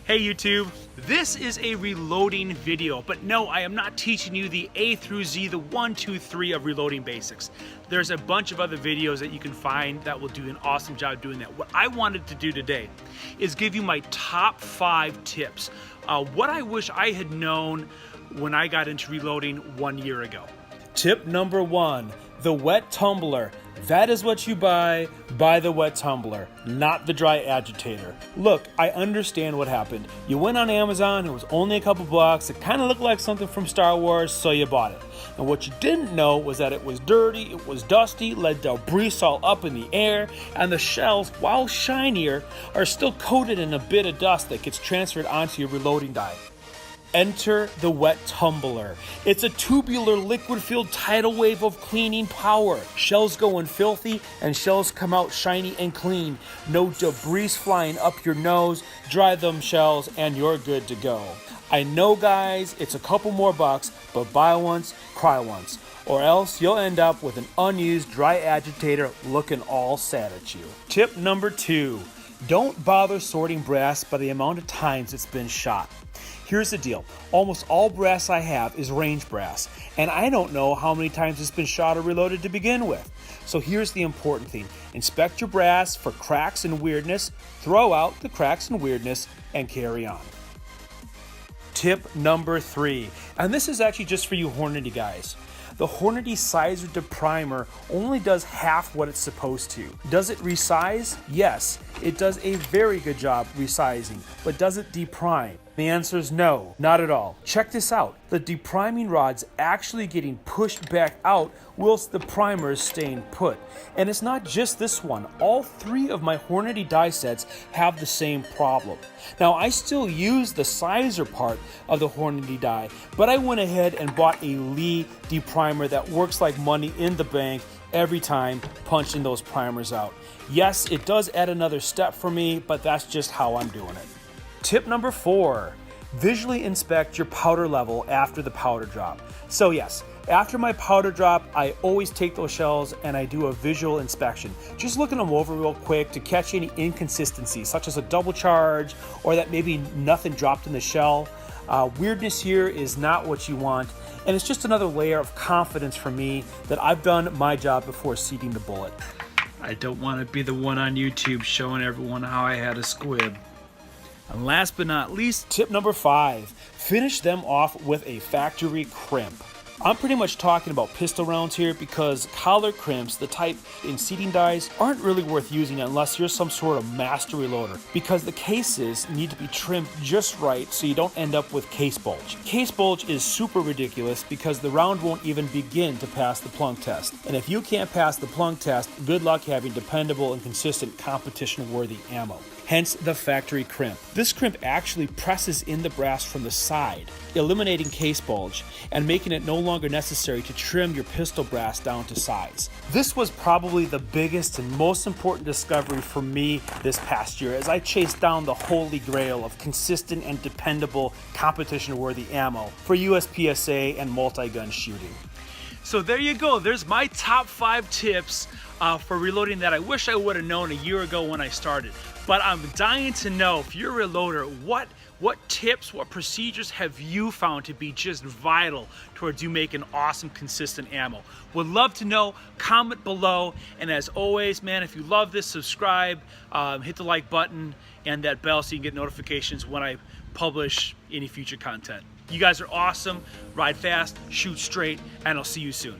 Hey YouTube, this is a reloading video, but no, I am not teaching you the A through Z, the 1, 2, 3 of reloading basics. There's a bunch of other videos that you can find that will do an awesome job doing that. What I wanted to do today is give you my top 5 tips. What I wish I had known when I got into reloading 1 year ago. Tip number 1, the Wet Tumbler. That is what you buy the Wet Tumbler, not the dry agitator. Look, I understand what happened. You went on Amazon, it was only a couple bucks, it kind of looked like something from Star Wars, so you bought it. And what you didn't know was that it was dirty, it was dusty, let debris all up in the air, and the shells, while shinier, are still coated in a bit of dust that gets transferred onto your reloading die. Enter the Wet Tumbler. It's a tubular liquid-filled tidal wave of cleaning power. Shells go in filthy and shells come out shiny and clean. No debris flying up your nose. Dry them shells and you're good to go. I know guys, it's a couple more bucks, but buy once, cry once. Or else you'll end up with an unused dry agitator looking all sad at you. Tip number 2, don't bother sorting brass by the amount of times it's been shot. Here's the deal, almost all brass I have is range brass, and I don't know how many times it's been shot or reloaded to begin with. So here's the important thing, inspect your brass for cracks and weirdness, throw out the cracks and weirdness, and carry on. Tip number 3, and this is actually just for you Hornady guys. The Hornady Sizer Deprimer only does half what it's supposed to. Does it resize? Yes, it does a very good job resizing, but does it deprime? The answer is no, not at all. Check this out. The depriming rod's actually getting pushed back out whilst the primer is staying put. And it's not just this one. All 3 of my Hornady die sets have the same problem. Now I still use the sizer part of the Hornady die, but I went ahead and bought a Lee deprimer that works like money in the bank every time punching those primers out. Yes, it does add another step for me, but that's just how I'm doing it. Tip number 4, visually inspect your powder level after the powder drop. So yes, after my powder drop, I always take those shells and I do a visual inspection. Just looking them over real quick to catch any inconsistencies, such as a double charge or that maybe nothing dropped in the shell. Weirdness here is not what you want, and it's just another layer of confidence for me that I've done my job before seating the bullet. I don't want to be the one on YouTube showing everyone how I had a squib. And last but not least, tip number 5, finish them off with a factory crimp. I'm pretty much talking about pistol rounds here because collar crimps, the type in seating dies, aren't really worth using unless you're some sort of master reloader because the cases need to be trimmed just right so you don't end up with case bulge. Case bulge is super ridiculous because the round won't even begin to pass the plunk test. And if you can't pass the plunk test, good luck having dependable and consistent competition-worthy ammo. Hence the factory crimp. This crimp actually presses in the brass from the side, eliminating case bulge and making it no longer necessary to trim your pistol brass down to size. This was probably the biggest and most important discovery for me this past year as I chased down the holy grail of consistent and dependable competition-worthy ammo for USPSA and multi-gun shooting. So there you go, there's my top 5 tips for reloading that I wish I would have known a year ago when I started. But I'm dying to know, if you're a reloader, what tips, what procedures have you found to be just vital towards you making awesome, consistent ammo? Would love to know, comment below, and as always, man, if you love this, subscribe, hit the like button, and that bell so you can get notifications when I publish any future content. You guys are awesome, ride fast, shoot straight, and I'll see you soon.